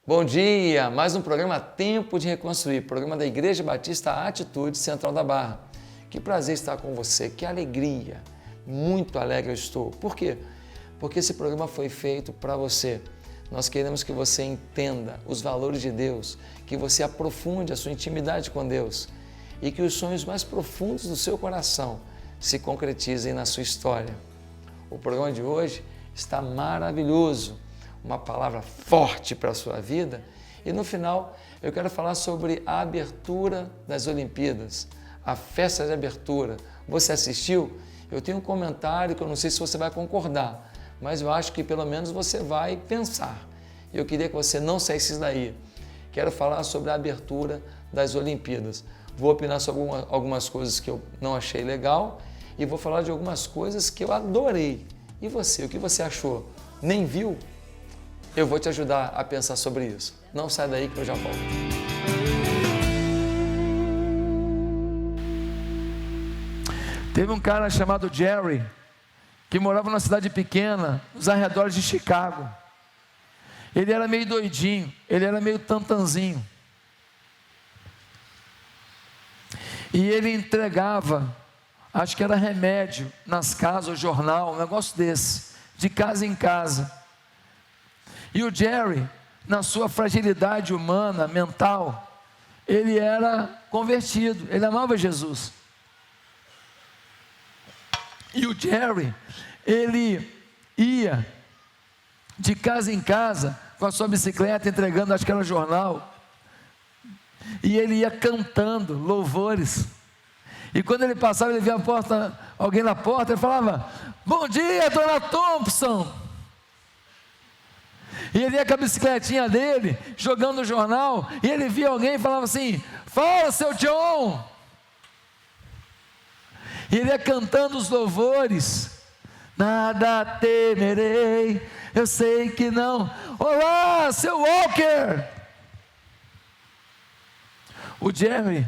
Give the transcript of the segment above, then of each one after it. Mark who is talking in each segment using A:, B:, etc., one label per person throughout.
A: Bom dia! Mais um programa Tempo de Reconstruir, programa da Igreja Batista Atitude Central da Barra. Que prazer estar com você, que alegria! Muito alegre eu estou. Por quê? Porque esse programa foi feito para você. Nós queremos que você entenda os valores de Deus, que você aprofunde a sua intimidade com Deus e que os sonhos mais profundos do seu coração se concretizem na sua história. O programa de hoje está maravilhoso, uma palavra forte para a sua vida e no final eu quero falar sobre a abertura das Olimpíadas, a festa de abertura. Você assistiu? Eu tenho um comentário que eu não sei se você vai concordar, mas eu acho que pelo menos você vai pensar. Eu queria que você não saísse daí. Quero falar sobre a abertura das Olimpíadas. Vou opinar sobre algumas coisas que eu não achei legal e vou falar de algumas coisas que eu adorei. E você, o que você achou? Nem viu? Eu vou te ajudar a pensar sobre isso. Não sai daí que eu já volto.
B: Teve um cara chamado Jerry, que morava numa cidade pequena, nos arredores de Chicago. Ele era meio doidinho, ele era meio tantanzinho. E ele entregava, acho que era remédio, nas casas, o jornal, um negócio desse, de casa em casa. E o Jerry, na sua fragilidade humana, mental, ele era convertido, ele amava Jesus. E o Jerry, ele ia de casa em casa, com a sua bicicleta, entregando, acho que era jornal, e ele ia cantando louvores. E quando ele passava, ele via alguém na porta, ele falava: "Bom dia, dona Thompson." E ele ia com a bicicletinha dele, jogando o jornal, e ele via alguém e falava assim: "Fala, seu John." E ele ia cantando os louvores: "Nada temerei, eu sei que não. Olá, seu Walker." O Jerry,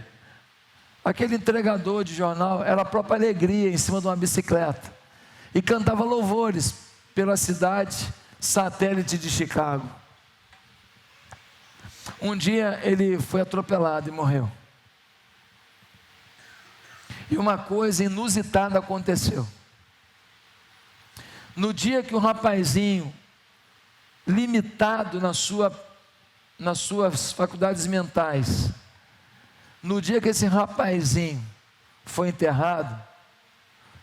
B: aquele entregador de jornal, era a própria alegria em cima de uma bicicleta, e cantava louvores pela cidade satélite de Chicago. Um dia ele foi atropelado e morreu. E uma coisa inusitada aconteceu. No dia que o rapazinho, limitado nas suas faculdades mentais, no dia que esse rapazinho foi enterrado,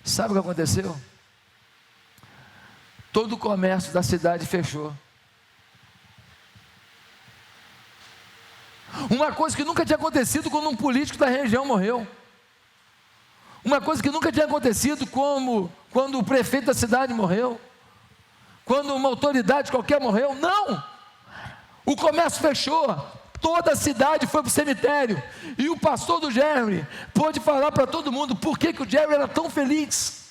B: sabe o que aconteceu? Todo o comércio da cidade fechou. Uma coisa que nunca tinha acontecido quando um político da região morreu. Uma coisa que nunca tinha acontecido quando o prefeito da cidade morreu. Quando uma autoridade qualquer morreu. Não! O comércio fechou. Toda a cidade foi para o cemitério. E o pastor do Jerry pôde falar para todo mundo por que o Jerry era tão feliz.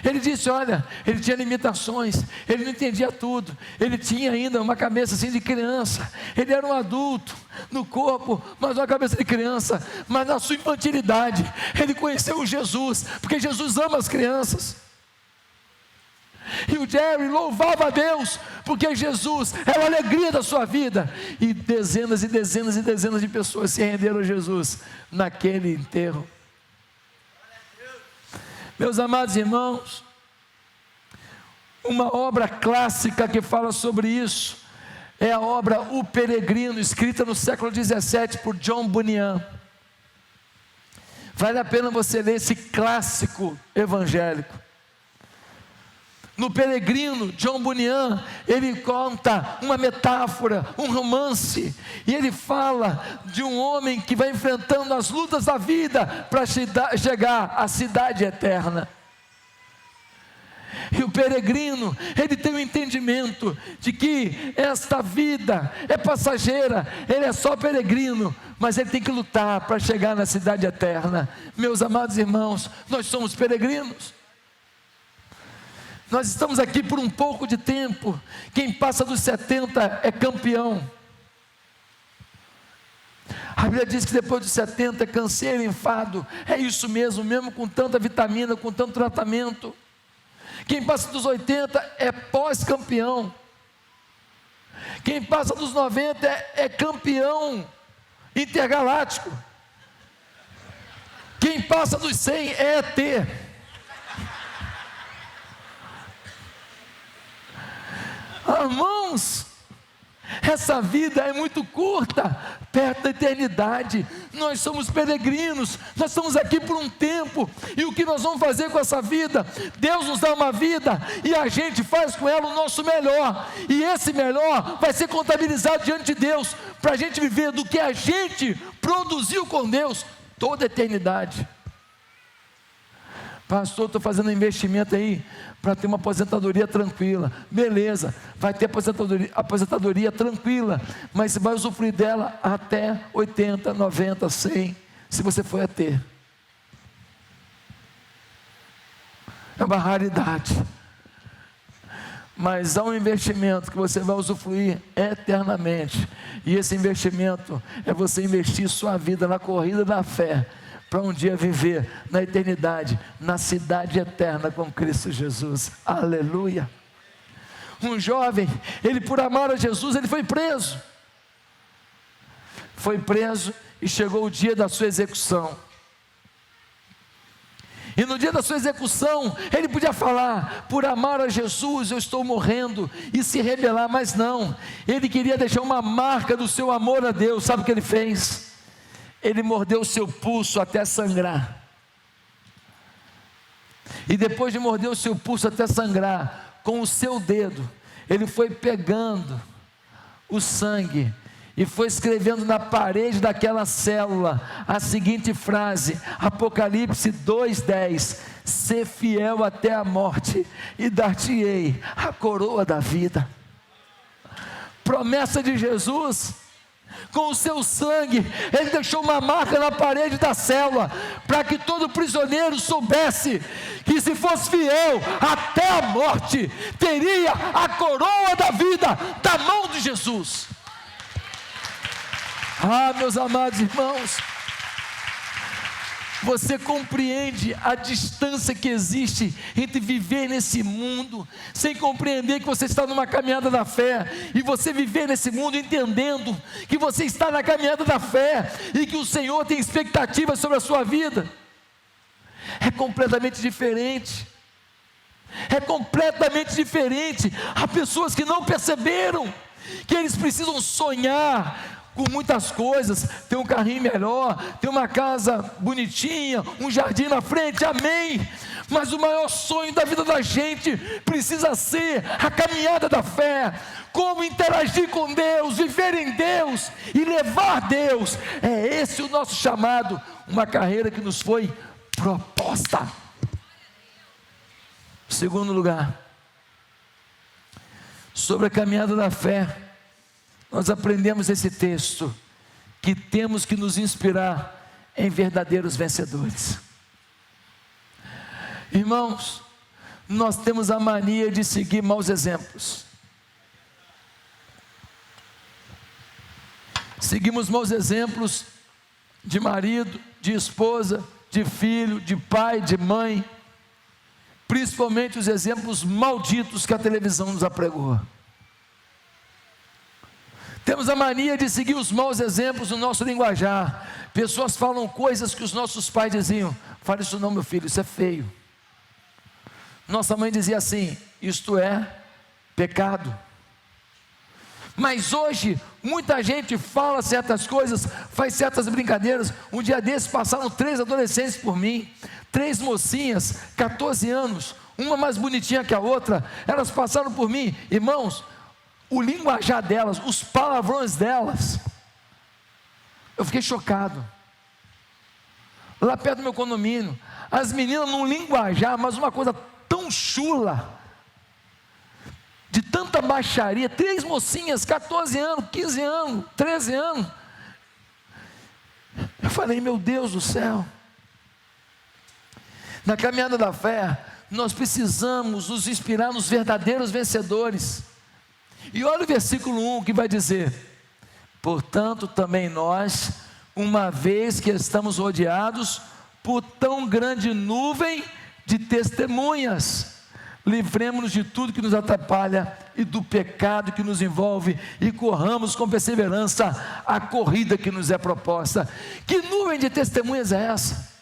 B: Ele disse: olha, ele tinha limitações, ele não entendia tudo, ele tinha ainda uma cabeça assim de criança, ele era um adulto no corpo, mas uma cabeça de criança, mas na sua infantilidade, ele conheceu Jesus, porque Jesus ama as crianças. E o Jerry louvava a Deus, porque Jesus era a alegria da sua vida, e dezenas e dezenas e dezenas de pessoas se renderam a Jesus naquele enterro. Meus amados irmãos, uma obra clássica que fala sobre isso é a obra O Peregrino, escrita no século XVII por John Bunyan. Vale a pena você ler esse clássico evangélico. No Peregrino, John Bunyan, ele conta uma metáfora, um romance, e ele fala de um homem que vai enfrentando as lutas da vida para chegar à cidade eterna. E o peregrino, ele tem o entendimento de que esta vida é passageira, ele é só peregrino, mas ele tem que lutar para chegar na cidade eterna. Meus amados irmãos, nós somos peregrinos. Nós estamos aqui por um pouco de tempo. Quem passa dos 70 é campeão. A Bíblia diz que depois dos 70 é canseiro, enfado. É isso mesmo com tanta vitamina, com tanto tratamento. Quem passa dos 80 é pós-campeão. Quem passa dos 90 é campeão intergaláctico. Quem passa dos 100 é ET. Irmãos, essa vida é muito curta, perto da eternidade. Nós somos peregrinos, nós estamos aqui por um tempo, e o que nós vamos fazer com essa vida? Deus nos dá uma vida, e a gente faz com ela o nosso melhor, e esse melhor vai ser contabilizado diante de Deus, para a gente viver do que a gente produziu com Deus, toda a eternidade. Pastor, estou fazendo um investimento aí para ter uma aposentadoria tranquila. Beleza, vai ter aposentadoria tranquila, mas você vai usufruir dela até 80, 90, 100, se você for a ter. É uma raridade. Mas há um investimento que você vai usufruir eternamente, e esse investimento é você investir sua vida na corrida da fé, para um dia viver na eternidade, na cidade eterna com Cristo Jesus. Aleluia. Um jovem, ele por amar a Jesus, ele foi preso. Foi preso e chegou o dia da sua execução. E no dia da sua execução, ele podia falar: por amar a Jesus eu estou morrendo, e se rebelar, mas não. Ele queria deixar uma marca do seu amor a Deus. Sabe o que ele fez? Ele mordeu o seu pulso até sangrar. E depois de morder o seu pulso até sangrar, com o seu dedo, ele foi pegando o sangue e foi escrevendo na parede daquela célula a seguinte frase, Apocalipse 2:10: ser fiel até a morte, e dar-te-ei a coroa da vida. Promessa de Jesus. Com o seu sangue, ele deixou uma marca na parede da célula, para que todo prisioneiro soubesse que, se fosse fiel até a morte, teria a coroa da vida da mão de Jesus. Ah, meus amados irmãos, você compreende a distância que existe entre viver nesse mundo, sem compreender que você está numa caminhada da fé, e você viver nesse mundo entendendo que você está na caminhada da fé, e que o Senhor tem expectativas sobre a sua vida? É completamente diferente. É completamente diferente. Há pessoas que não perceberam que eles precisam sonhar com muitas coisas, ter um carrinho melhor, ter uma casa bonitinha, um jardim na frente, amém. Mas o maior sonho da vida da gente precisa ser a caminhada da fé. Como interagir com Deus, viver em Deus e levar Deus. É esse o nosso chamado, uma carreira que nos foi proposta. Segundo lugar, sobre a caminhada da fé, nós aprendemos esse texto, que temos que nos inspirar em verdadeiros vencedores. Irmãos, nós temos a mania de seguir maus exemplos. Seguimos maus exemplos de marido, de esposa, de filho, de pai, de mãe, principalmente os exemplos malditos que a televisão nos apregou. Temos a mania de seguir os maus exemplos no nosso linguajar. Pessoas falam coisas que os nossos pais diziam: fale isso não, meu filho, isso é feio. Nossa mãe dizia assim: isto é pecado. Mas hoje, muita gente fala certas coisas, faz certas brincadeiras. Um dia desses passaram 3 adolescentes por mim, 3 mocinhas, 14 anos, uma mais bonitinha que a outra. Elas passaram por mim, irmãos. O linguajar delas, os palavrões delas, eu fiquei chocado. Lá perto do meu condomínio, as meninas num linguajar, mas uma coisa tão chula, de tanta baixaria. 3 mocinhas, 14 anos, 15 anos, 13 anos. Eu falei: meu Deus do céu. Na caminhada da fé, nós precisamos nos inspirar nos verdadeiros vencedores. E olha o versículo 1 que vai dizer: portanto também nós, uma vez que estamos rodeados por tão grande nuvem de testemunhas, livremos-nos de tudo que nos atrapalha e do pecado que nos envolve e corramos com perseverança a corrida que nos é proposta. Que nuvem de testemunhas é essa?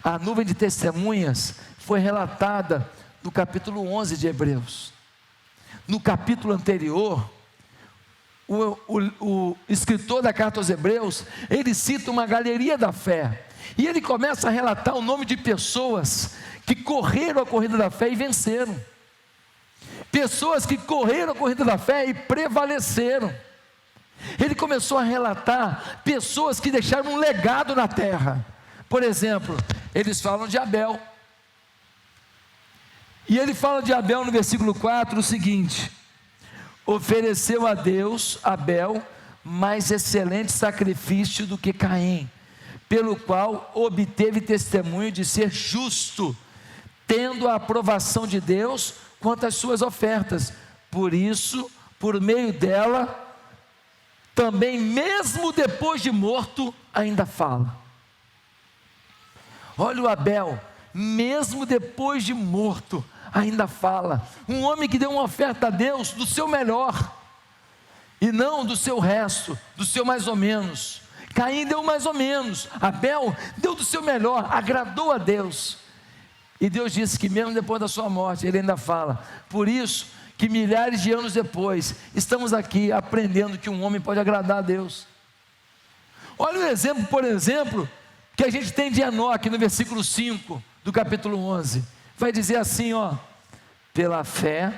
B: A nuvem de testemunhas foi relatada no capítulo 11 de Hebreus. No capítulo anterior, o escritor da carta aos Hebreus, ele cita uma galeria da fé, e ele começa a relatar o nome de pessoas que correram a corrida da fé e venceram, pessoas que correram a corrida da fé e prevaleceram. Ele começou a relatar pessoas que deixaram um legado na terra. Por exemplo, eles falam de Abel, e ele fala de Abel no versículo 4 o seguinte: ofereceu a Deus Abel mais excelente sacrifício do que Caim, pelo qual obteve testemunho de ser justo, tendo a aprovação de Deus quanto às suas ofertas. Por isso, por meio dela, também mesmo depois de morto, ainda fala. Olha o Abel, mesmo depois de morto, ainda fala. Um homem que deu uma oferta a Deus do seu melhor, e não do seu resto, do seu mais ou menos. Caim deu mais ou menos, Abel deu do seu melhor, agradou a Deus. E Deus disse que mesmo depois da sua morte, ele ainda fala. Por isso que milhares de anos depois, estamos aqui aprendendo que um homem pode agradar a Deus. Olha o exemplo, por exemplo, que a gente tem de Enoque no versículo 5 do capítulo 11. Vai dizer assim, ó: pela fé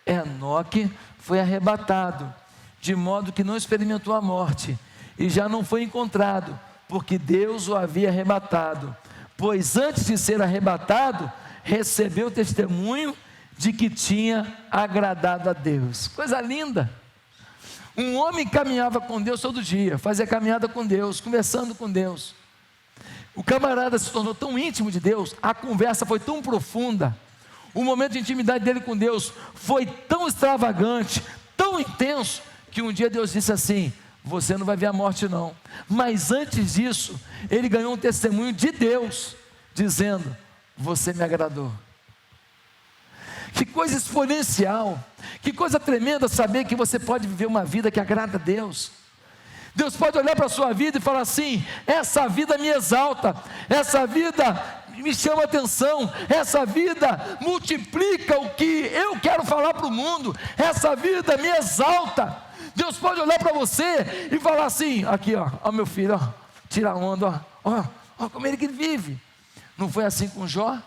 B: Enoque foi arrebatado, de modo que não experimentou a morte, e já não foi encontrado, porque Deus o havia arrebatado. Pois antes de ser arrebatado, recebeu testemunho de que tinha agradado a Deus. Coisa linda! Um homem caminhava com Deus todo dia, fazia caminhada com Deus, conversando com Deus. O camarada se tornou tão íntimo de Deus, a conversa foi tão profunda, o momento de intimidade dele com Deus foi tão extravagante, tão intenso, que um dia Deus disse assim: você não vai ver a morte não. Mas antes disso, ele ganhou um testemunho de Deus, dizendo: você me agradou. Que coisa exponencial, que coisa tremenda saber que você pode viver uma vida que agrada a Deus. Deus pode olhar para a sua vida e falar assim: essa vida me exalta, essa vida me chama atenção, essa vida multiplica o que eu quero falar para o mundo, essa vida me exalta. Deus pode olhar para você e falar assim: aqui ó meu filho, ó, tira a onda, ó como ele que vive. Não foi assim com Jó?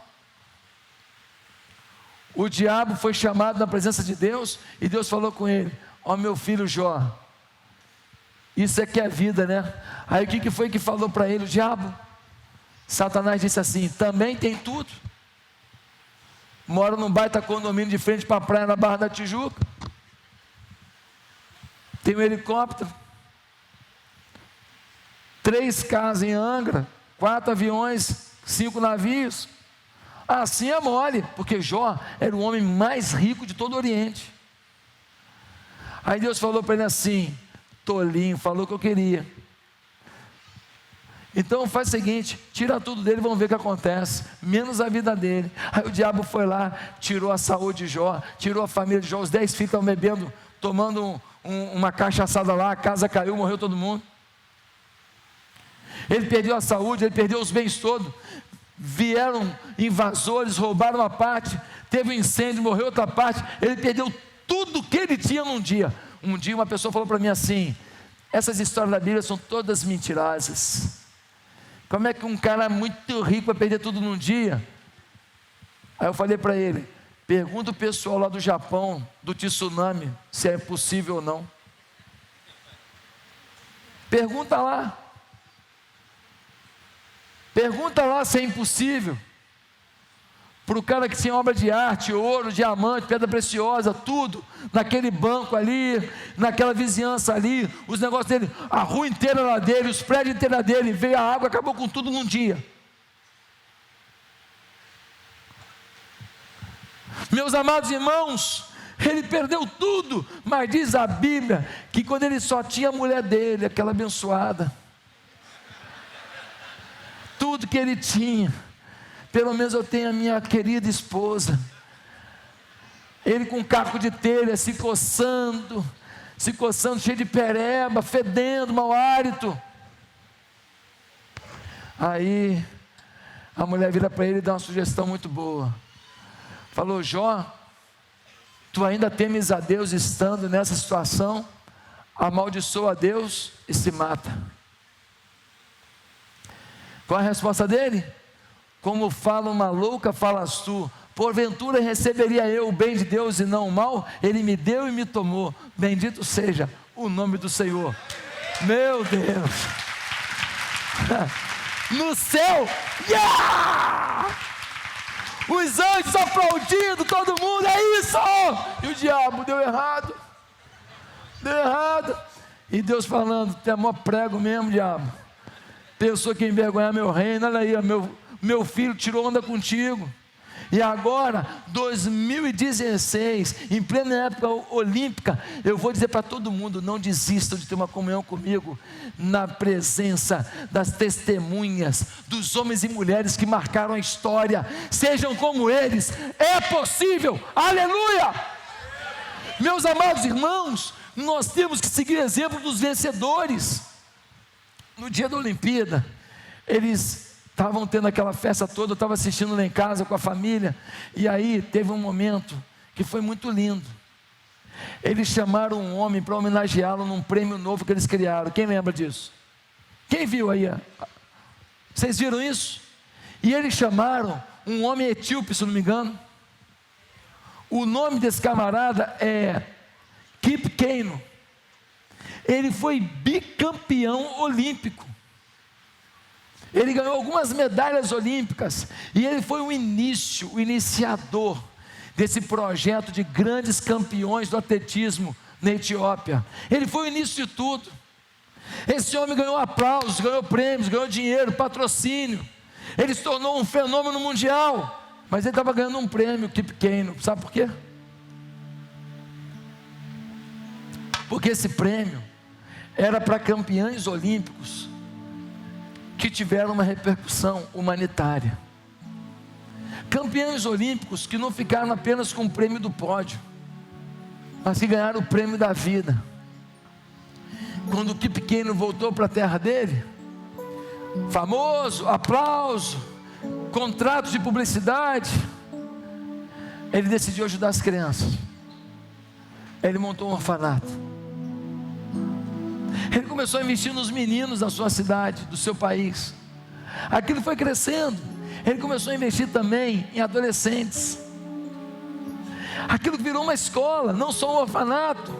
B: O diabo foi chamado na presença de Deus e Deus falou com ele: ó meu filho Jó, isso é que é vida, né? Aí o que foi que falou para ele o diabo? Satanás disse assim: também tem tudo, mora num baita condomínio de frente para a praia na Barra da Tijuca, tem um helicóptero, 3 casas em Angra, 4 aviões, 5 navios. Assim é mole, porque Jó era o homem mais rico de todo o Oriente. Aí Deus falou para ele assim: tolinho, falou o que eu queria. Então faz o seguinte, tira tudo dele, vamos ver o que acontece, menos a vida dele. Aí o diabo foi lá, tirou a saúde de Jó, tirou a família de Jó, os 10 filhos estavam bebendo, tomando uma cachaçada lá, a casa caiu, morreu todo mundo. Ele perdeu a saúde, ele perdeu os bens todos. Vieram invasores, roubaram uma parte, teve um incêndio, morreu outra parte. Ele perdeu tudo que ele tinha num dia. Um dia uma pessoa falou para mim assim: essas histórias da Bíblia são todas mentirosas. Como é que um cara muito rico vai perder tudo num dia? Aí eu falei para ele: pergunta o pessoal lá do Japão, do tsunami, se é possível ou não. Pergunta lá. Pergunta lá se é impossível. Para o cara que tinha obra de arte, ouro, diamante, pedra preciosa, tudo, naquele banco ali, naquela vizinhança ali, os negócios dele, a rua inteira lá dele, os prédios inteiros dele, veio a água, acabou com tudo num dia. Meus amados irmãos, ele perdeu tudo, mas diz a Bíblia que quando ele só tinha a mulher dele, aquela abençoada, tudo que ele tinha, pelo menos eu tenho a minha querida esposa, Ele com um caco de telha, se coçando, cheio de pereba, fedendo, mau hálito. Aí a mulher vira para ele e dá uma sugestão muito boa. Falou: Jó, tu ainda temes a Deus estando nessa situação? Amaldiçoa a Deus e se mata. Qual a resposta dele? Como fala uma louca, falas tu. Porventura receberia eu o bem de Deus e não o mal? Ele me deu e me tomou. Bendito seja o nome do Senhor. Meu Deus. No céu, yeah! Os anjos aplaudindo, todo mundo, é isso! E o diabo deu errado. E Deus falando: tu é mó prego mesmo, diabo. Pensou que ia envergonhar meu reino. Olha aí, meu filho tirou onda contigo. E agora, 2016, em plena época olímpica, eu vou dizer para todo mundo: não desistam de ter uma comunhão comigo, na presença das testemunhas, dos homens e mulheres que marcaram a história. Sejam como eles, é possível, aleluia! Meus amados irmãos, nós temos que seguir o exemplo dos vencedores. No dia da Olimpíada, eles estavam tendo aquela festa toda, eu estava assistindo lá em casa com a família, e aí teve um momento que foi muito lindo. Eles chamaram um homem para homenageá-lo num prêmio novo que eles criaram. Quem lembra disso? Quem viu aí? Vocês viram isso? E eles chamaram um homem etíope, se não me engano. O nome desse camarada é Kip Keino. Ele foi bicampeão olímpico. Ele ganhou algumas medalhas olímpicas, e ele foi o iniciador desse projeto de grandes campeões do atletismo na Etiópia. Ele foi o início de tudo. Esse homem ganhou aplausos, ganhou prêmios, ganhou dinheiro, patrocínio. Ele se tornou um fenômeno mundial, mas ele estava ganhando um prêmio, Kip Keino. Sabe por quê? Porque esse prêmio era para campeões olímpicos que tiveram uma repercussão humanitária. Campeões olímpicos que não ficaram apenas com o prêmio do pódio, mas que ganharam o prêmio da vida. Quando o Kip Keino voltou para a terra dele, famoso, aplauso, contratos de publicidade, ele decidiu ajudar as crianças. Ele montou um orfanato. Ele começou a investir nos meninos da sua cidade, do seu país. Aquilo foi crescendo. Ele começou a investir também em adolescentes. Aquilo virou uma escola, não só um orfanato.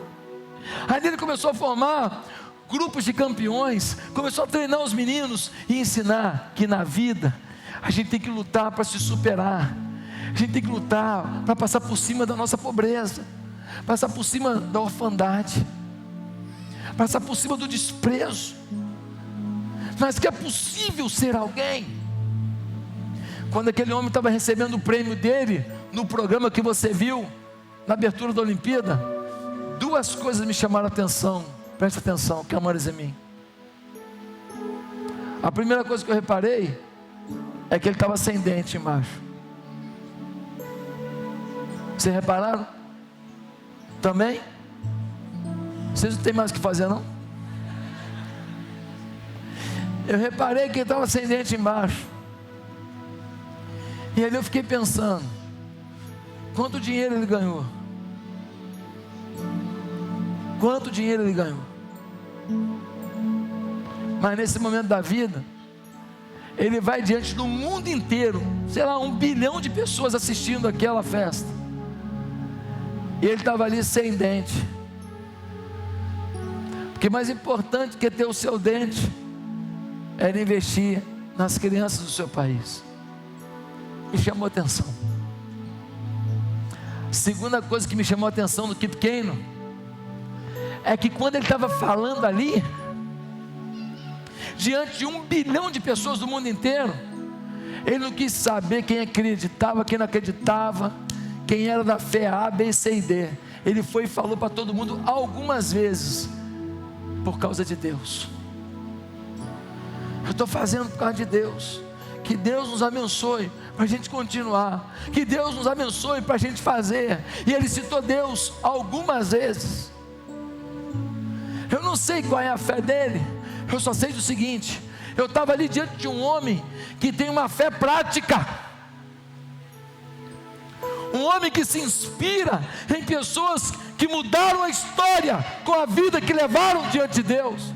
B: Aí ele começou a formar grupos de campeões, começou a treinar os meninos e ensinar que na vida a gente tem que lutar para se superar. A gente tem que lutar para passar por cima da nossa pobreza, passar por cima da orfandade, passar por cima do desprezo, mas que é possível ser alguém. Quando aquele homem estava recebendo o prêmio dele, no programa que você viu, na abertura da Olimpíada, duas coisas me chamaram a atenção, preste atenção, que amores em mim. A primeira coisa que eu reparei, é que ele estava sem dente embaixo. Vocês repararam? Também? Vocês não tem mais o que fazer, não? Eu reparei que ele estava sem dente embaixo. E ali eu fiquei pensando, quanto dinheiro ele ganhou? Quanto dinheiro ele ganhou? Mas nesse momento da vida, ele vai diante do mundo inteiro, sei lá, 1 bilhão de pessoas assistindo aquela festa, e ele estava ali sem dente. Porque mais importante que ter o seu dente era investir nas crianças do seu país. Me chamou a atenção. Segunda coisa que me chamou a atenção do Kip Keino é que quando ele estava falando ali, diante de 1 bilhão de pessoas do mundo inteiro, ele não quis saber quem acreditava, quem não acreditava, quem era da fé A, B, C e D. Ele foi e falou para todo mundo algumas vezes: por causa de Deus, eu estou fazendo por causa de Deus. Que Deus nos abençoe para a gente continuar. Que Deus nos abençoe para a gente fazer. E ele citou Deus algumas vezes. Eu não sei qual é a fé dele. Eu só sei do seguinte: eu estava ali diante de um homem que tem uma fé prática. Um homem que se inspira em pessoas que mudaram a história com a vida que levaram diante de Deus.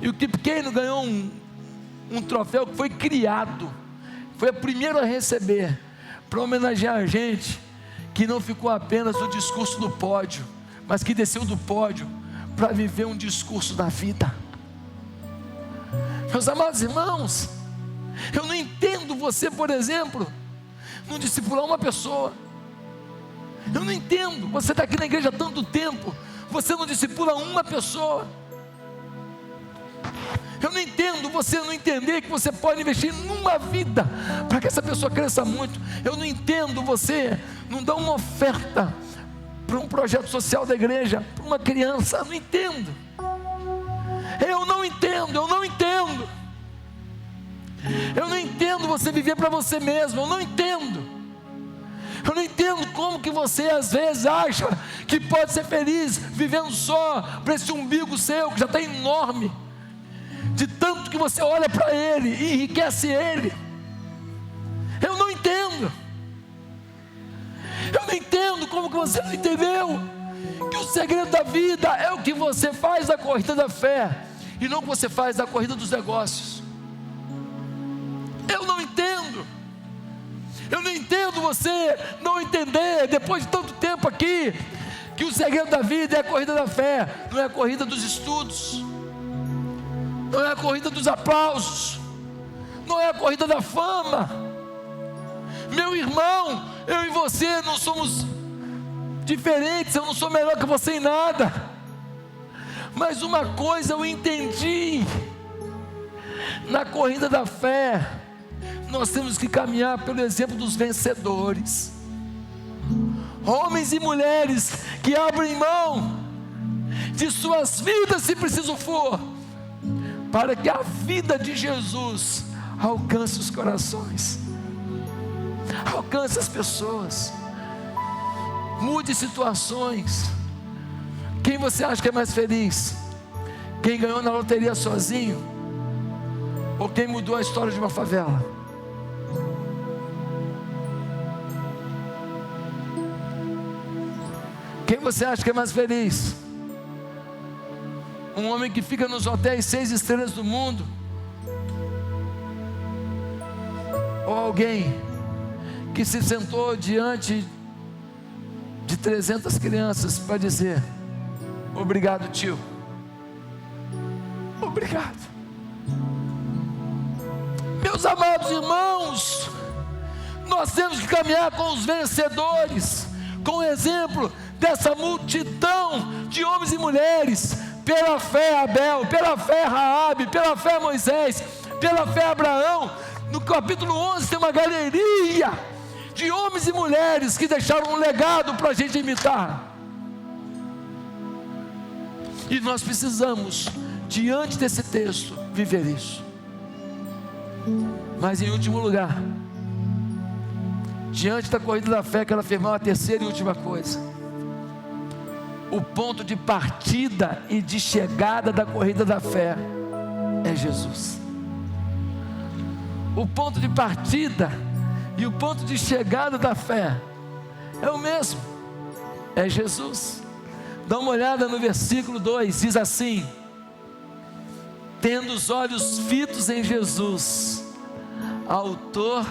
B: E o Kip Keino ganhou um troféu que foi criado, foi o primeiro a receber, para homenagear a gente que não ficou apenas no discurso do pódio, mas que desceu do pódio para viver um discurso da vida. Meus amados irmãos, eu não entendo você, por exemplo, não discipular uma pessoa. Eu não entendo, você está aqui na igreja há tanto tempo, você não discipula uma pessoa. Eu não entendo você não entender que você pode investir numa vida para que essa pessoa cresça muito. Eu não entendo você não dar uma oferta para um projeto social da igreja, para uma criança. Eu não entendo. Eu não entendo. Eu não entendo você viver para você mesmo. Eu não entendo como que você às vezes acha que pode ser feliz vivendo só para esse umbigo seu que já está enorme, de tanto que você olha para ele e enriquece ele. Eu não entendo como que você não entendeu que o segredo da vida é o que você faz da corrida da fé e não o que você faz da corrida dos negócios. Eu não entendo você não entender, depois de tanto tempo aqui, que o segredo da vida é a corrida da fé, não é a corrida dos estudos, não é a corrida dos aplausos, não é a corrida da fama. Meu irmão, eu e você não somos diferentes, eu não sou melhor que você em nada, mas uma coisa eu entendi: na corrida da fé, nós temos que caminhar pelo exemplo dos vencedores, homens e mulheres que abrem mão de suas vidas, se preciso for, para que a vida de Jesus alcance os corações, alcance as pessoas, mude situações. Quem você acha que é mais feliz? Quem ganhou na loteria sozinho? Ou quem mudou a história de uma favela? Quem você acha que é mais feliz? Um homem que fica nos hotéis 6 estrelas do mundo? Ou alguém que se sentou diante de 300 crianças para dizer: obrigado, tio, obrigado. Meus amados irmãos, nós temos que caminhar com os vencedores, com o exemplo dessa multidão de homens e mulheres, pela fé Abel, pela fé Raabe, pela fé Moisés, pela fé Abraão. No capítulo 11 tem uma galeria de homens e mulheres que deixaram um legado para a gente imitar. E nós precisamos, diante desse texto, viver isso. Mas em último lugar, diante da corrida da fé, quero afirmar uma terceira e última coisa: o ponto de partida e de chegada da corrida da fé é Jesus. O ponto de partida e o ponto de chegada da fé é o mesmo, é Jesus. Dá uma olhada no versículo 2, diz assim: tendo os olhos fitos em Jesus, autor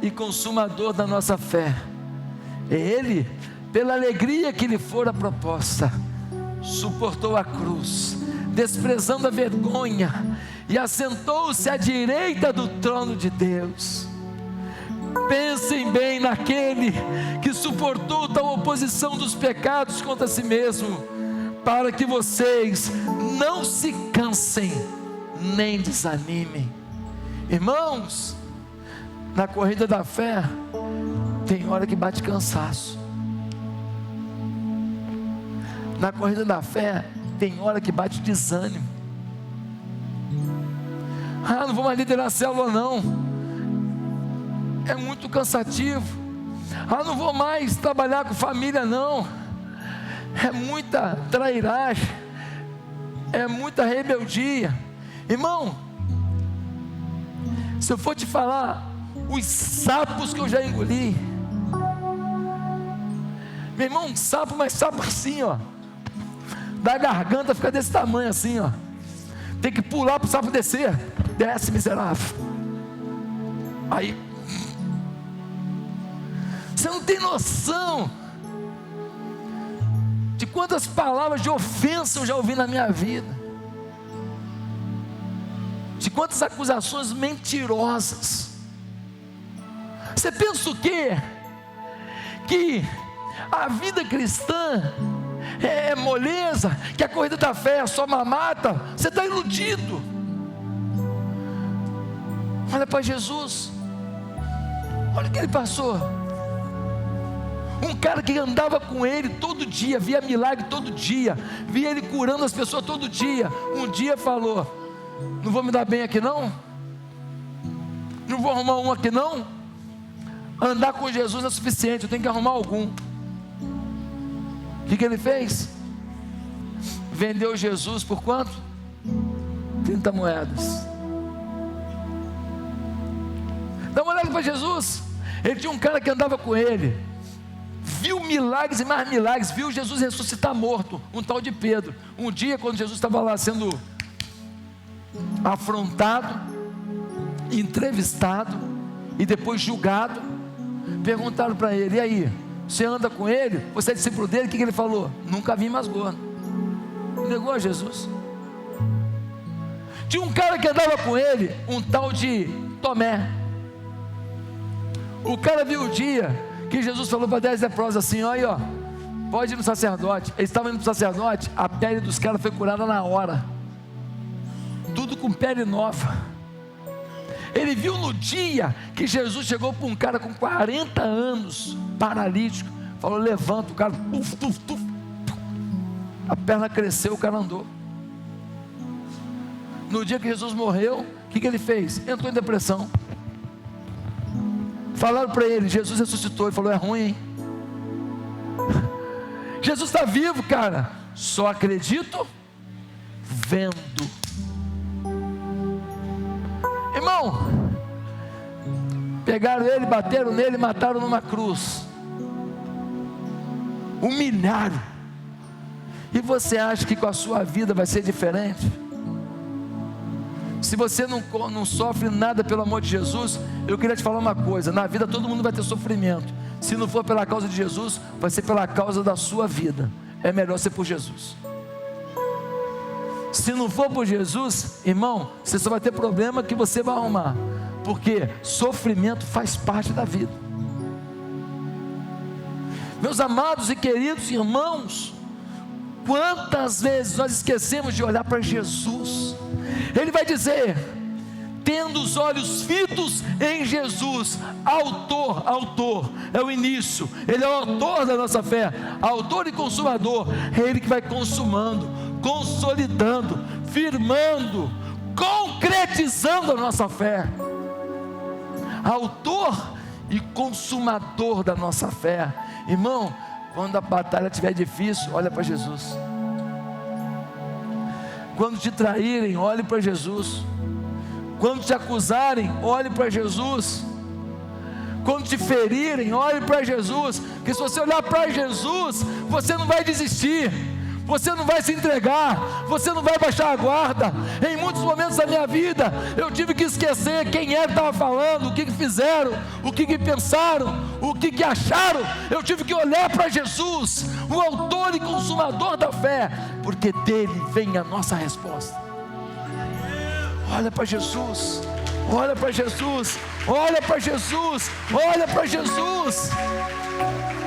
B: e consumador da nossa fé, ele, pela alegria que lhe fora proposta, suportou a cruz, desprezando a vergonha, e assentou-se à direita do trono de Deus. Pensem bem naquele que suportou tal oposição dos pecados contra si mesmo, para que vocês não se cansem nem desanimem. Irmãos, na corrida da fé tem hora que bate cansaço. Na corrida da fé tem hora que bate desânimo. Não vou mais liderar a célula não. é muito cansativo. Não vou mais trabalhar com família não. É muita trairagem, é muita rebeldia. Irmão, se eu for te falar os sapos que eu já engoli, meu irmão, um sapo, mas sapo assim, ó, da garganta fica desse tamanho assim, ó. Tem que pular para o sapo descer. Desce, miserável. Aí, você não tem noção de quantas palavras de ofensa eu já ouvi na minha vida, de quantas acusações mentirosas. Você pensa o quê? Que a vida cristã é moleza, que a corrida da fé é só mamata? Você está iludido. Olha para Jesus, olha o que ele passou. Um cara que andava com ele todo dia, via milagre todo dia, via ele curando as pessoas todo dia. Um dia falou: não vou me dar bem aqui não? Não vou arrumar um aqui não? Andar com Jesus é suficiente, eu tenho que arrumar algum. O que ele fez? Vendeu Jesus por quanto? 30 moedas. Dá uma olhada para Jesus. Ele tinha um cara que andava com ele, viu milagres e mais milagres, viu Jesus ressuscitar morto, um tal de Pedro. Um dia, quando Jesus estava lá sendo afrontado, entrevistado e depois julgado, perguntaram para ele: e aí, você anda com ele? Você é discípulo dele? O que ele falou? Nunca vi mais gordo. Negou a Jesus. Tinha um cara que andava com ele, um tal de Tomé. O cara viu o dia que Jesus falou para 10 leprosos assim: olha aí, ó, pode ir no sacerdote. Eles estavam indo para o sacerdote, a pele dos caras foi curada na hora, tudo com pele nova. Ele viu no dia que Jesus chegou para um cara com 40 anos, paralítico, falou: levanta. O cara, tuf, tuf, tuf, a perna cresceu, o cara andou. No dia que Jesus morreu, o que ele fez? Entrou em depressão. Falaram para ele: Jesus ressuscitou. Ele falou: é ruim, hein? Jesus está vivo, cara. Só acredito vendo. Irmão, pegaram ele, bateram nele, mataram numa cruz, humilharam. E você acha que com a sua vida vai ser diferente? Se você não sofre nada pelo amor de Jesus, eu queria te falar uma coisa: na vida todo mundo vai ter sofrimento. Se não for pela causa de Jesus, vai ser pela causa da sua vida. É melhor ser por Jesus. Se não for por Jesus, irmão, você só vai ter problema que você vai arrumar, porque sofrimento faz parte da vida. Meus amados e queridos irmãos, quantas vezes nós esquecemos de olhar para Jesus? Ele vai dizer: tendo os olhos fitos em Jesus, autor, é o início, Ele é o autor da nossa fé, autor e consumador. É Ele que vai consumando, consolidando, firmando, concretizando a nossa fé. Autor e consumador da nossa fé. Irmão, quando a batalha estiver difícil, olha para Jesus. Quando te traírem, olhe para Jesus. Quando te acusarem, olhe para Jesus. Quando te ferirem, olhe para Jesus. Porque se você olhar para Jesus, você não vai desistir, você não vai se entregar, você não vai baixar a guarda. Em muitos momentos da minha vida, eu tive que esquecer quem era que estava falando, o que fizeram, o que pensaram, o que acharam. Eu tive que olhar para Jesus, o autor e consumador da fé, porque dele vem a nossa resposta. Olha para Jesus, olha para Jesus, olha para Jesus, olha para Jesus.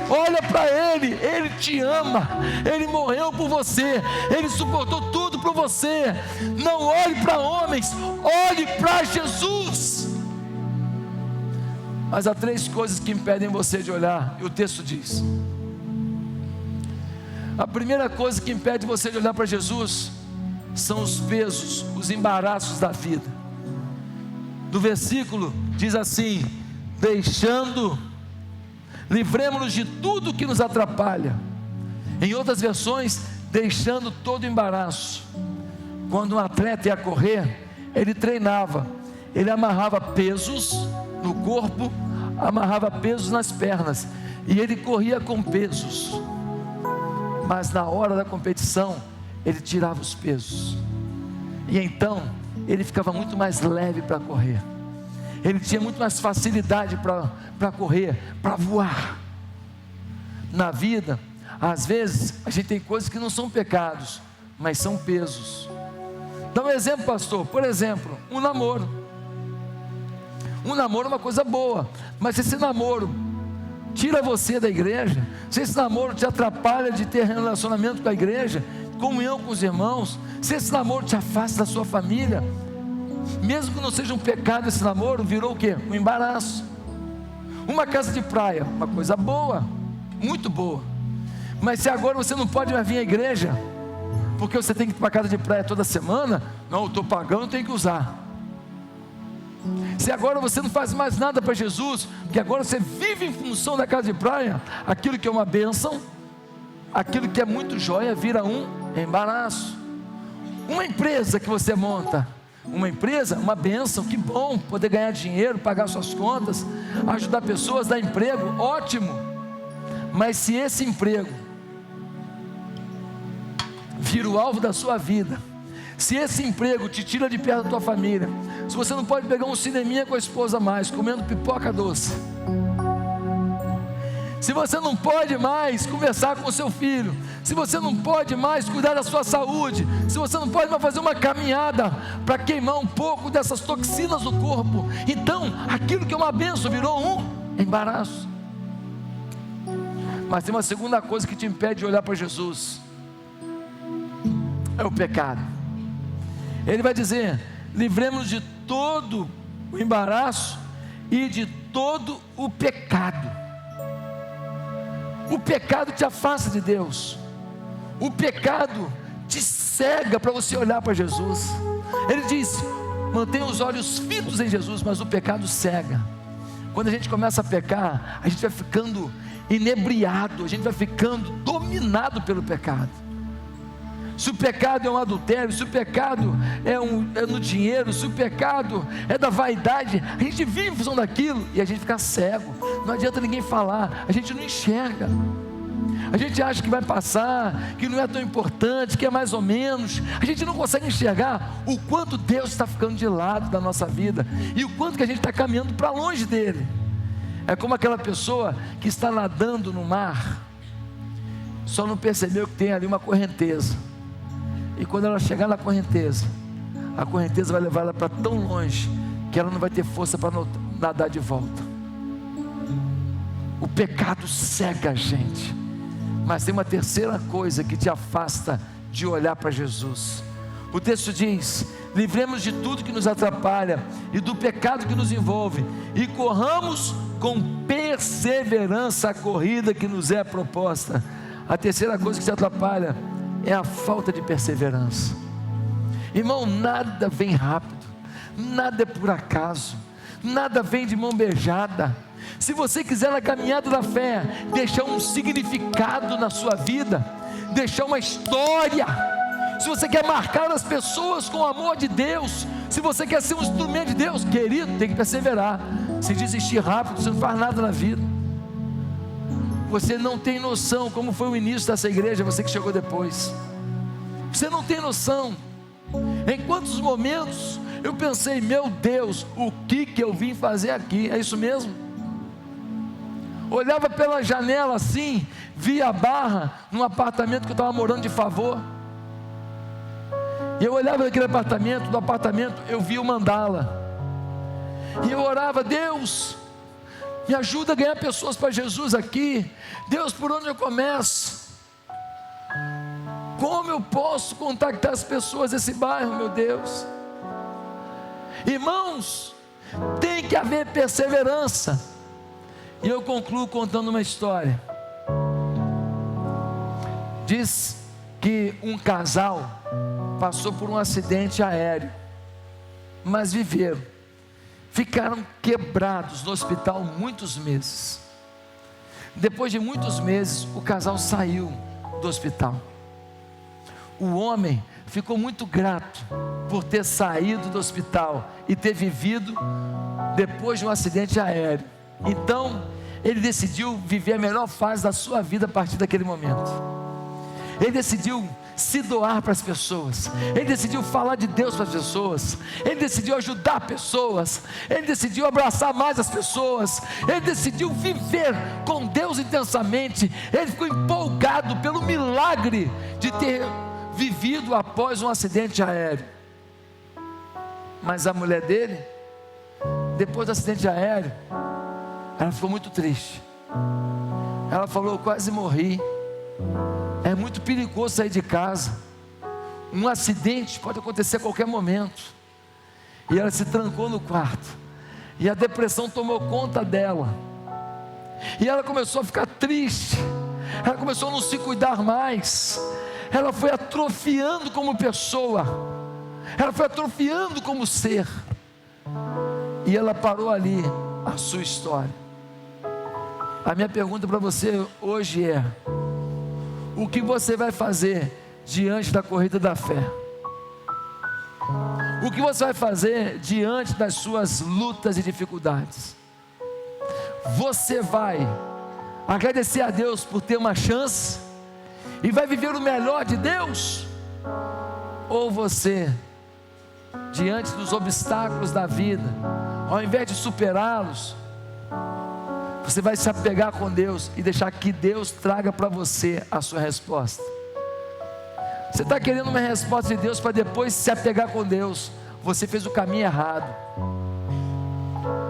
B: Olha para Ele, Ele te ama, Ele morreu por você, Ele suportou tudo por você. Não olhe para homens, olhe para Jesus. Mas há 3 coisas que impedem você de olhar, e o texto diz. A primeira coisa que impede você de olhar para Jesus são os pesos, os embaraços da vida. Do versículo diz assim: livremos-nos de tudo que nos atrapalha. Em outras versões, deixando todo embaraço. Quando um atleta ia correr, ele treinava, ele amarrava pesos no corpo, amarrava pesos nas pernas, e ele corria com pesos. Mas na hora da competição, ele tirava os pesos, e então ele ficava muito mais leve para correr. Ele tinha muito mais facilidade para correr, para voar. Na vida, às vezes, a gente tem coisas que não são pecados, mas são pesos. Dá um exemplo, pastor. Por exemplo, um namoro. Um namoro é uma coisa boa, mas se esse namoro tira você da igreja, se esse namoro te atrapalha de ter relacionamento com a igreja, comunhão com os irmãos, se esse namoro te afasta da sua família, mesmo que não seja um pecado, esse namoro virou o quê? Um embaraço. Uma casa de praia, uma coisa boa, muito boa, mas se agora você não pode mais vir à igreja, porque você tem que ir para a casa de praia toda semana, não, eu estou pagando, tenho que usar. Se agora você não faz mais nada para Jesus, porque agora você vive em função da casa de praia, aquilo que é uma bênção, aquilo que é muito joia, vira um embaraço. Uma empresa que você monta, uma empresa, uma bênção, que bom, poder ganhar dinheiro, pagar suas contas, ajudar pessoas, dar emprego, ótimo. Mas se esse emprego vira o alvo da sua vida, se esse emprego te tira de perto da tua família, se você não pode pegar um cineminha com a esposa mais, comendo pipoca doce, se você não pode mais conversar com o seu filho, se você não pode mais cuidar da sua saúde, se você não pode mais fazer uma caminhada para queimar um pouco dessas toxinas do corpo, então aquilo que é uma bênção virou um embaraço. Mas tem uma segunda coisa que te impede de olhar para Jesus, é o pecado. Ele vai dizer: livremos de todo o embaraço e de todo o pecado. O pecado te afasta de Deus, o pecado te cega para você olhar para Jesus. Ele diz: mantenha os olhos fitos em Jesus, mas o pecado cega. Quando a gente começa a pecar, a gente vai ficando inebriado, a gente vai ficando dominado pelo pecado. Se o pecado é um adultério, se o pecado é no dinheiro, se o pecado é da vaidade, a gente vive em função daquilo e a gente fica cego. Não adianta ninguém falar, a gente não enxerga. A gente acha que vai passar, que não é tão importante, que é mais ou menos. A gente não consegue enxergar o quanto Deus está ficando de lado da nossa vida e o quanto que a gente está caminhando para longe dele. É como aquela pessoa que está nadando no mar, só não percebeu que tem ali uma correnteza. E quando ela chegar na correnteza, a correnteza vai levar ela para tão longe que ela não vai ter força para nadar de volta. O pecado cega a gente. Mas tem uma terceira coisa que te afasta de olhar para Jesus. O texto diz: livremos de tudo que nos atrapalha e do pecado que nos envolve, e corramos com perseverança a corrida que nos é proposta. A terceira coisa que te atrapalha é a falta de perseverança. Irmão, nada vem rápido, nada é por acaso, nada vem de mão beijada. Se você quiser na caminhada da fé deixar um significado na sua vida, deixar uma história, se você quer marcar as pessoas com o amor de Deus, se você quer ser um instrumento de Deus, querido, tem que perseverar. Se desistir rápido, você não faz nada na vida. Você não tem noção como foi o início dessa igreja, você que chegou depois. Você não tem noção. Em quantos momentos eu pensei: meu Deus, o que eu vim fazer aqui? É isso mesmo? Olhava pela janela assim, via a barra num apartamento que eu estava morando de favor. E eu olhava naquele apartamento, do apartamento eu via o mandala. E eu orava: Deus, me ajuda a ganhar pessoas para Jesus aqui. Deus, por onde eu começo? Como eu posso contactar as pessoas desse bairro, meu Deus? Irmãos, tem que haver perseverança. E eu concluo contando uma história. Diz que um casal passou por um acidente aéreo, mas viveram. ficaram quebrados no hospital muitos meses. Depois de muitos meses, o casal saiu do hospital. O homem ficou muito grato por ter saído do hospital e ter vivido depois de um acidente aéreo. Então, ele decidiu viver a melhor fase da sua vida a partir daquele momento. Ele decidiu se doar para as pessoas, ele decidiu falar de Deus para as pessoas, ele decidiu ajudar pessoas, ele decidiu abraçar mais as pessoas, ele decidiu viver com Deus intensamente. Ele ficou empolgado pelo milagre de ter vivido após um acidente aéreo. Mas a mulher dele, depois do acidente aéreo, ela ficou muito triste. Ela falou: eu quase morri, é muito perigoso sair de casa, um acidente pode acontecer a qualquer momento. E ela se trancou no quarto, e a depressão tomou conta dela, e ela começou a ficar triste, ela começou a não se cuidar mais, ela foi atrofiando como pessoa, ela foi atrofiando como ser, e ela parou ali a sua história. A minha pergunta para você hoje é: o que você vai fazer diante da corrida da fé? O que você vai fazer diante das suas lutas e dificuldades? Você vai agradecer a Deus por ter uma chance e vai viver o melhor de Deus? Ou você, diante dos obstáculos da vida, ao invés de superá-los, você vai se apegar com Deus e deixar que Deus traga para você a sua resposta? Você está querendo uma resposta de Deus para depois se apegar com Deus? Você fez o caminho errado.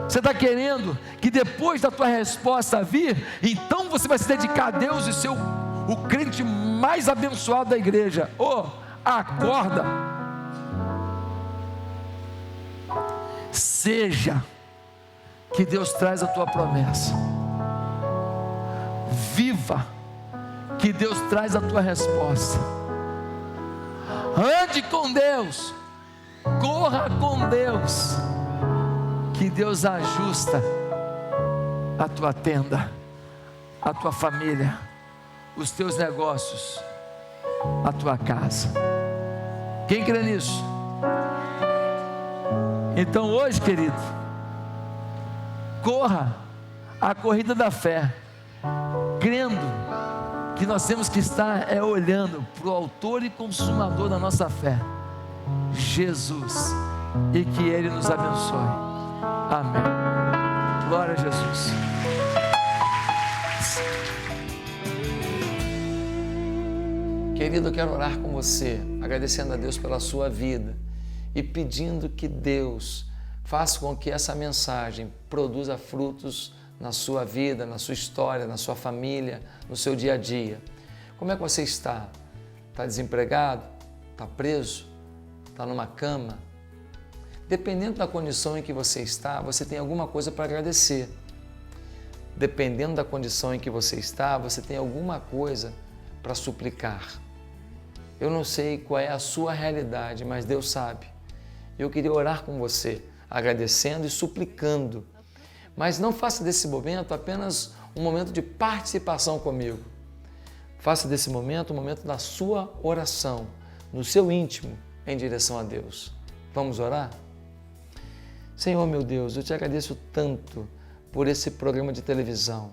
B: Você está querendo que depois da tua resposta vir, então você vai se dedicar a Deus e ser o crente mais abençoado da igreja? Acorda! Seja que Deus traz a tua promessa. Viva que Deus traz a tua resposta. Ande com Deus, corra com Deus, que Deus ajusta a tua tenda, a tua família, os teus negócios, a tua casa. Quem crê nisso? Então hoje, querido, corra a corrida da fé, crendo que nós temos que estar olhando para o autor e consumador da nossa fé, Jesus, e que Ele nos abençoe. Amém. Glória a Jesus.
A: Querido, eu quero orar com você, agradecendo a Deus pela sua vida e pedindo que Deus faça com que essa mensagem produza frutos na sua vida, na sua história, na sua família, no seu dia a dia. Como é que você está? Está desempregado? Está preso? Está numa cama? Dependendo da condição em que você está, você tem alguma coisa para agradecer. Dependendo da condição em que você está, você tem alguma coisa para suplicar. Eu não sei qual é a sua realidade, mas Deus sabe. Eu queria orar com você, agradecendo e suplicando. Mas não faça desse momento apenas um momento de participação comigo. Faça desse momento um momento da sua oração, no seu íntimo, em direção a Deus. Vamos orar? Senhor meu Deus, eu te agradeço tanto por esse programa de televisão,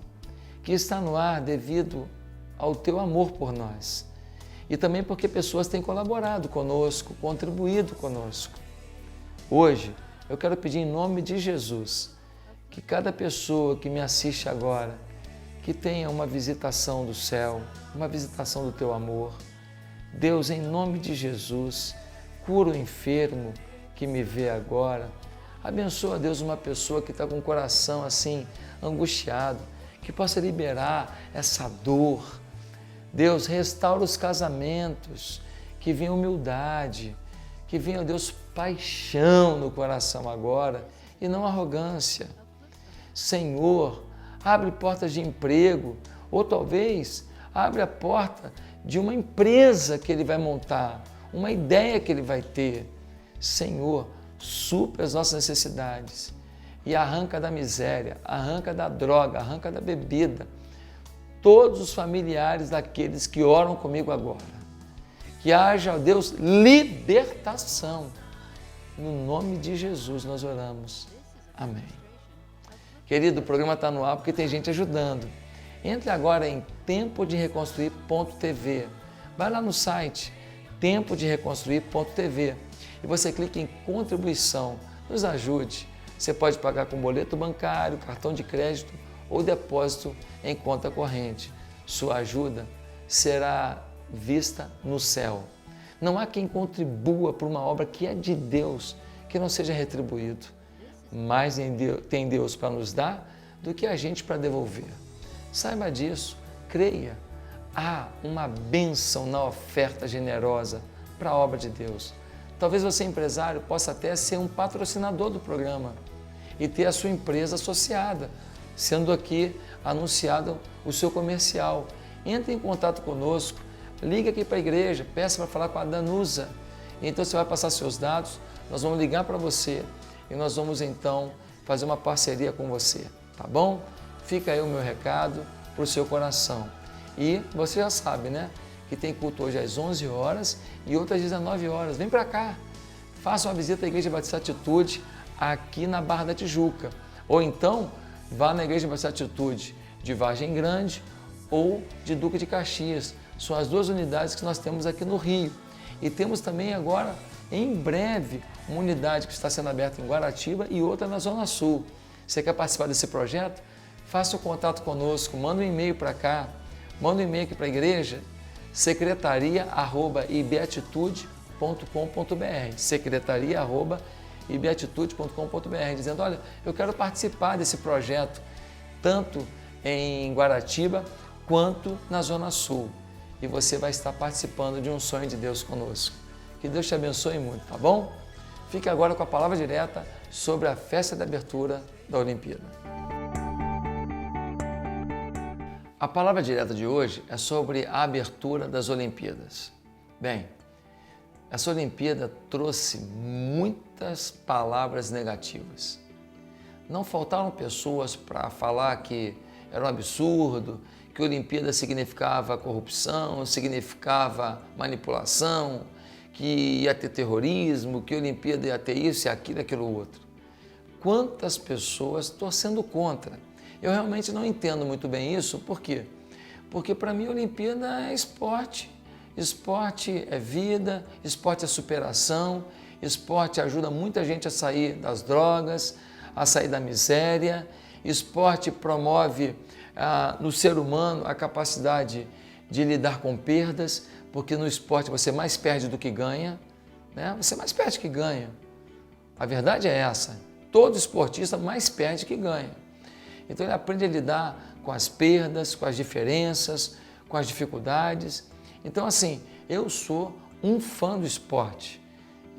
A: que está no ar devido ao teu amor por nós. E também porque pessoas têm colaborado conosco, contribuído conosco. Hoje, eu quero pedir em nome de Jesus, que cada pessoa que me assiste agora, que tenha uma visitação do céu, uma visitação do teu amor. Deus, em nome de Jesus, cura o enfermo que me vê agora. Abençoa, Deus, uma pessoa que está com o coração assim, angustiado, que possa liberar essa dor. Deus, restaura os casamentos, que venha humildade, que venha, Deus, paixão no coração agora e não arrogância. Senhor, abre portas de emprego, ou talvez abre a porta de uma empresa que ele vai montar, uma ideia que ele vai ter. Senhor, supra as nossas necessidades. e arranca da miséria, arranca da droga, arranca da bebida todos os familiares daqueles que oram comigo agora. Que haja, ó Deus, libertação. No nome de Jesus nós oramos. Amém. Querido, o programa está no ar porque tem gente ajudando. Entre agora em tempodereconstruir.tv. Vai lá no site tempodereconstruir.tv e você clica em contribuição. Nos ajude. Você pode pagar com boleto bancário, cartão de crédito ou depósito em conta corrente. Sua ajuda será vista no céu. Não há quem contribua por uma obra que é de Deus, que não seja retribuído. Mais tem Deus para nos dar do que a gente para devolver. Saiba disso, creia. Há uma bênção na oferta generosa para a obra de Deus. Talvez você, empresário, possa até ser um patrocinador do programa e ter a sua empresa associada, sendo aqui anunciado o seu comercial. Entre em contato conosco, liga aqui para a igreja, peça para falar com a Danusa. Então você vai passar seus dados, nós vamos ligar para você e nós vamos então fazer uma parceria com você, tá bom? Fica aí o meu recado para o seu coração. E você já sabe, né? Que tem culto hoje às 11 horas e outras às 19 horas. Vem para cá, faça uma visita à Igreja Batista Atitude aqui na Barra da Tijuca. Ou então, vá na Igreja Batista Atitude de Vargem Grande ou de Duque de Caxias. São as duas unidades que nós temos aqui no Rio. E temos também agora, em breve, uma unidade que está sendo aberta em Guaratiba e outra na Zona Sul. Você quer participar desse projeto? Faça o contato conosco, manda um e-mail para cá, manda um e-mail aqui para a igreja, secretaria@ibatitude.com.br, secretaria@ibatitude.com.br, dizendo, olha, eu quero participar desse projeto, tanto em Guaratiba quanto na Zona Sul. E você vai estar participando de um sonho de Deus conosco. Que Deus te abençoe muito, tá bom? Fique agora com a palavra direta sobre a festa de abertura da Olimpíada. A palavra direta de hoje é sobre a abertura das Olimpíadas. Bem, essa Olimpíada trouxe muitas palavras negativas. Não faltaram pessoas para falar que era um absurdo, que a Olimpíada significava corrupção, significava manipulação, que ia ter terrorismo, que a Olimpíada ia ter isso e aquilo e aquilo outro. Quantas pessoas torcendo contra? Eu realmente não entendo muito bem isso, por quê? Porque para mim a Olimpíada é esporte. Esporte é vida, esporte é superação, esporte ajuda muita gente a sair das drogas, a sair da miséria, esporte promove no ser humano a capacidade de lidar com perdas, porque no esporte você mais perde do que ganha, né? Você mais perde que ganha. A verdade é essa, todo esportista mais perde que ganha. Então ele aprende a lidar com as perdas, com as diferenças, com as dificuldades. Então assim, eu sou um fã do esporte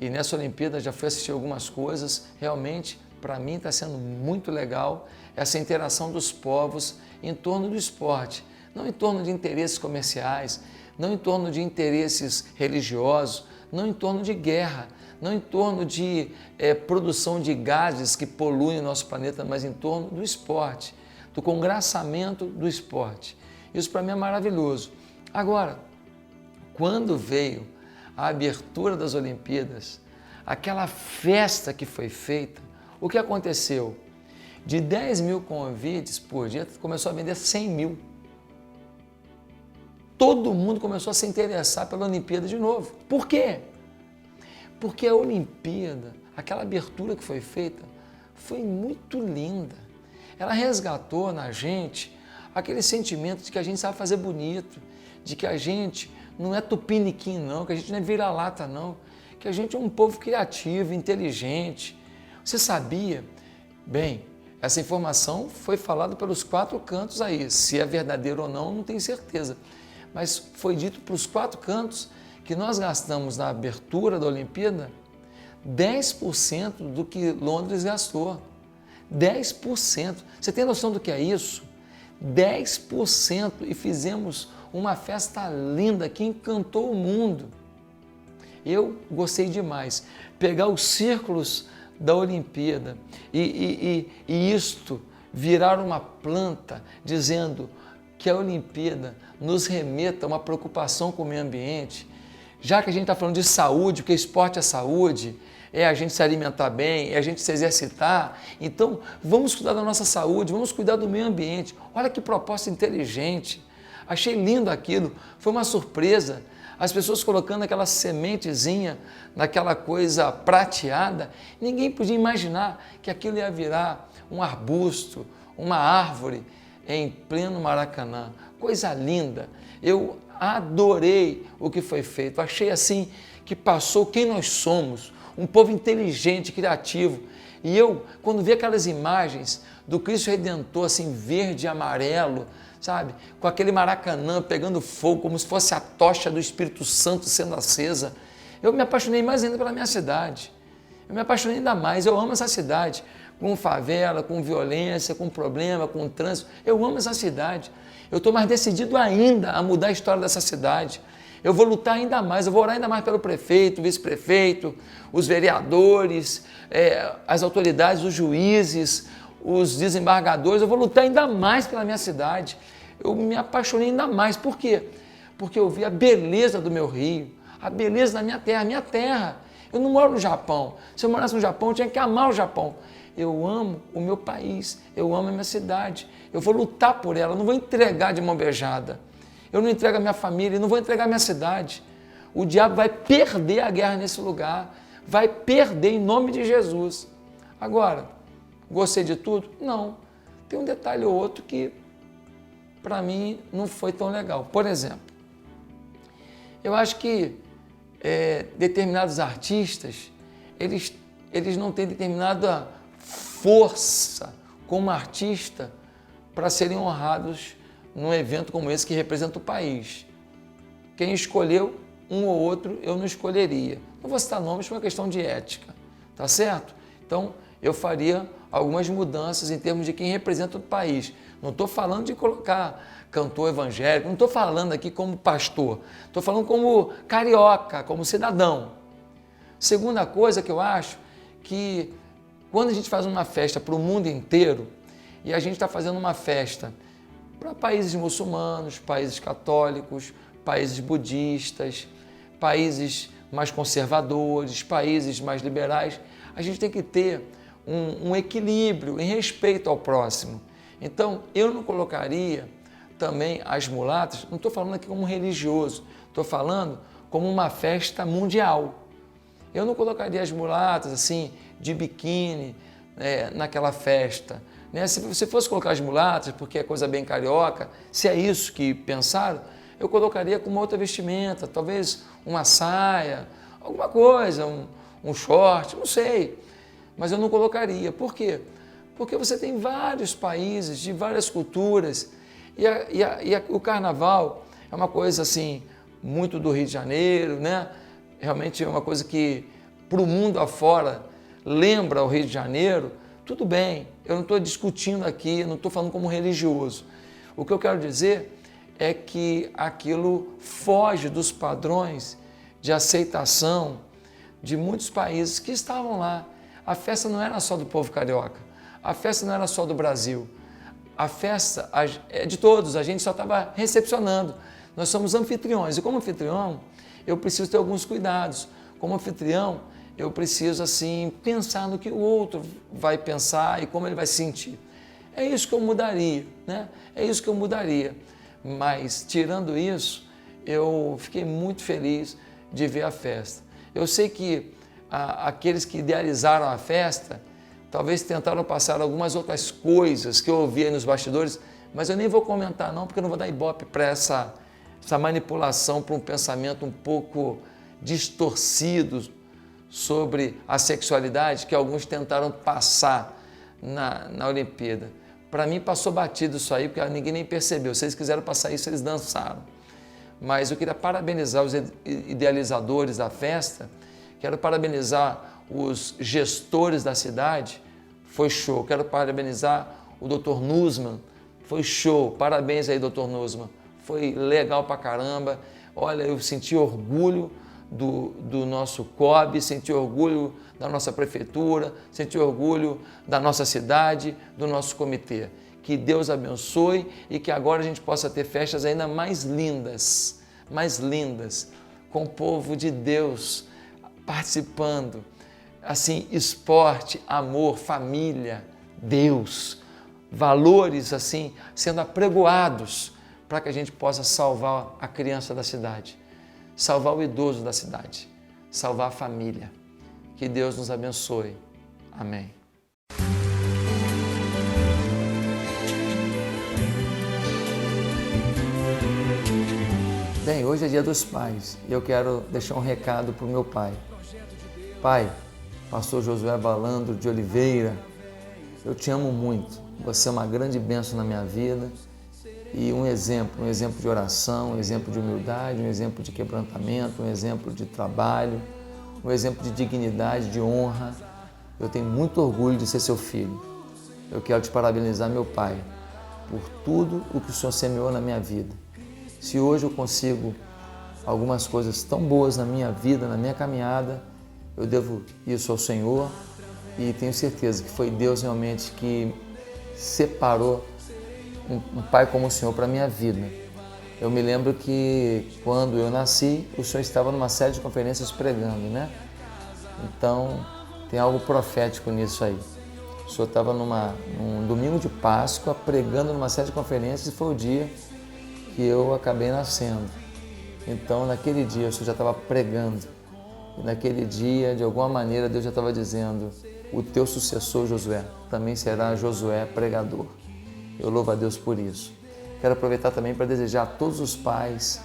A: e nessa Olimpíada já fui assistir algumas coisas, realmente para mim está sendo muito legal essa interação dos povos em torno do esporte, não em torno de interesses comerciais, não em torno de interesses religiosos, não em torno de guerra, não em torno de produção de gases que poluem o nosso planeta, mas em torno do esporte, do congraçamento do esporte. Isso para mim é maravilhoso. Agora, quando veio a abertura das Olimpíadas, aquela festa que foi feita, o que aconteceu? De 10 mil convites por dia, começou a vender 100 mil. Todo mundo começou a se interessar pela Olimpíada de novo. Por quê? Porque a Olimpíada, aquela abertura que foi feita, foi muito linda. Ela resgatou na gente aquele sentimento de que a gente sabe fazer bonito, de que a gente não é tupiniquim não, que a gente não é vira-lata não, que a gente é um povo criativo, inteligente. Você sabia? Bem, essa informação foi falada pelos 4 cantos aí. Se é verdadeiro ou não, não tenho certeza. Mas foi dito para os 4 cantos que nós gastamos na abertura da Olimpíada 10% do que Londres gastou. 10%. Você tem noção do que é isso? 10%. E fizemos uma festa linda que encantou o mundo. Eu gostei demais. Pegar os círculos da Olimpíada e isto virar uma planta dizendo que a Olimpíada nos remeta a uma preocupação com o meio ambiente, já que a gente está falando de saúde, porque esporte é saúde, é a gente se alimentar bem, é a gente se exercitar, então vamos cuidar da nossa saúde, vamos cuidar do meio ambiente. Olha que proposta inteligente, achei lindo aquilo, foi uma surpresa, as pessoas colocando aquela sementezinha naquela coisa prateada, ninguém podia imaginar que aquilo ia virar um arbusto, uma árvore em pleno Maracanã, coisa linda, eu adorei o que foi feito, achei assim que passou quem nós somos, um povo inteligente, criativo. E eu, quando vi aquelas imagens do Cristo Redentor, assim, verde e amarelo, sabe? Com aquele Maracanã pegando fogo, como se fosse a tocha do Espírito Santo sendo acesa, eu me apaixonei mais ainda pela minha cidade. Eu me apaixonei ainda mais, eu amo essa cidade, com favela, com violência, com problema, com trânsito. Eu amo essa cidade. Eu estou mais decidido ainda a mudar a história dessa cidade. Eu vou lutar ainda mais, eu vou orar ainda mais pelo prefeito, vice-prefeito, os vereadores, as autoridades, os juízes, os desembargadores. Eu vou lutar ainda mais pela minha cidade. Eu me apaixonei ainda mais. Por quê? Porque eu vi a beleza do meu Rio, a beleza da minha terra, minha terra. Eu não moro no Japão. Se eu morasse no Japão, eu tinha que amar o Japão. Eu amo o meu país, eu amo a minha cidade. Eu vou lutar por ela, eu não vou entregar de mão beijada. Eu não entrego a minha família, eu não vou entregar a minha cidade. O diabo vai perder a guerra nesse lugar, vai perder em nome de Jesus. Agora, gostei de tudo? Não. Tem um detalhe ou outro que, para mim, não foi tão legal. Por exemplo, eu acho que determinados artistas, eles não têm determinada força como artista para serem honrados num evento como esse que representa o país. Quem escolheu um ou outro, eu não escolheria. Não vou citar nomes por uma questão de ética, tá certo? Então, eu faria algumas mudanças em termos de quem representa o país. Não estou falando de colocar cantor evangélico, não estou falando aqui como pastor, estou falando como carioca, como cidadão. Segunda coisa que eu acho que quando a gente faz uma festa para o mundo inteiro e a gente está fazendo uma festa para países muçulmanos, países católicos, países budistas, países mais conservadores, países mais liberais, a gente tem que ter um equilíbrio em respeito ao próximo. Então, eu não colocaria também as mulatas, não estou falando aqui como religioso, estou falando como uma festa mundial. Eu não colocaria as mulatas assim, de biquíni, naquela festa. Se você fosse colocar as mulatas, porque é coisa bem carioca, se é isso que pensaram, eu colocaria com uma outra vestimenta, talvez uma saia, alguma coisa, um short, não sei. Mas eu não colocaria. Por quê? Porque você tem vários países, de várias culturas, e o carnaval é uma coisa assim, muito do Rio de Janeiro, né? Realmente é uma coisa que, para o mundo afora, lembra o Rio de Janeiro. Tudo bem, eu não estou discutindo aqui, não estou falando como religioso. O que eu quero dizer é que aquilo foge dos padrões de aceitação de muitos países que estavam lá. A festa não era só do povo carioca, a festa não era só do Brasil, a festa é de todos, a gente só estava recepcionando. Nós somos anfitriões e como anfitrião eu preciso ter alguns cuidados. Como anfitrião eu preciso assim pensar no que o outro vai pensar e como ele vai se sentir. É isso que eu mudaria, né? É isso que eu mudaria. Mas tirando isso, eu fiquei muito feliz de ver a festa. Eu sei que aqueles que idealizaram a festa talvez tentaram passar algumas outras coisas que eu ouvi nos bastidores, mas eu nem vou comentar não, porque eu não vou dar ibope para essa manipulação, para um pensamento um pouco distorcido sobre a sexualidade que alguns tentaram passar na Olimpíada. Para mim passou batido isso aí, porque ninguém nem percebeu. Se eles quiseram passar isso, eles dançaram. Mas eu queria parabenizar os idealizadores da festa, quero parabenizar os gestores da cidade, foi show. Quero parabenizar o Dr. Nussmann, foi show. Parabéns aí, Dr. Nussmann, foi legal pra caramba. Olha, eu senti orgulho do nosso COB, sentir orgulho da nossa prefeitura, sentir orgulho da nossa cidade, do nosso comitê. Que Deus abençoe e que agora a gente possa ter festas ainda mais lindas, com o povo de Deus participando. Assim, esporte, amor, família, Deus, valores assim sendo apregoados para que a gente possa salvar a criança da cidade, salvar o idoso da cidade, salvar a família. Que Deus nos abençoe. Amém. Bem, hoje é Dia dos Pais e eu quero deixar um recado para o meu pai. Pai, Pastor Josué Balandro de Oliveira, eu te amo muito. Você é uma grande bênção na minha vida e um exemplo de oração, um exemplo de humildade, um exemplo de quebrantamento, um exemplo de trabalho, um exemplo de dignidade, de honra. Eu tenho muito orgulho de ser seu filho. Eu quero te parabenizar, meu pai, por tudo o que o Senhor semeou na minha vida. Se hoje eu consigo algumas coisas tão boas na minha vida, na minha caminhada, eu devo isso ao Senhor e tenho certeza que foi Deus realmente que separou um pai como o Senhor para a minha vida. Eu me lembro que quando eu nasci, o Senhor estava numa série de conferências pregando, né? Então, tem algo profético nisso aí. O Senhor estava num domingo de Páscoa pregando numa série de conferências e foi o dia que eu acabei nascendo. Então, naquele dia, o Senhor já estava pregando. E naquele dia, de alguma maneira, Deus já estava dizendo: o teu sucessor, Josué, também será Josué pregador. Eu louvo a Deus por isso. Quero aproveitar também para desejar a todos os pais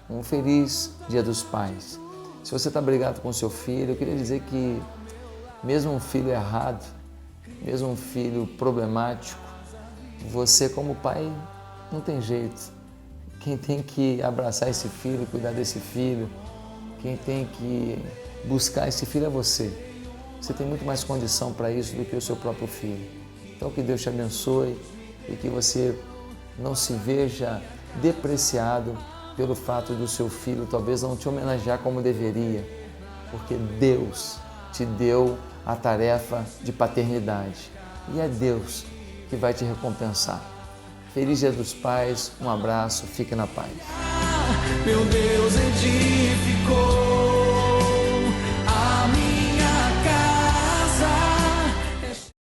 A: um feliz Dia dos Pais. Se você está brigado com seu filho, eu queria dizer que mesmo um filho errado, mesmo um filho problemático, você como pai não tem jeito. Quem tem que abraçar esse filho, cuidar desse filho, quem tem que buscar esse filho é você. Você tem muito mais condição para isso do que o seu próprio filho. Então que Deus te abençoe e que você não se veja depreciado pelo fato do seu filho talvez não te homenagear como deveria, porque Deus te deu a tarefa de paternidade e é Deus que vai te recompensar. Feliz Dia dos Pais, um abraço, fique na paz.
C: Meu Deus edificou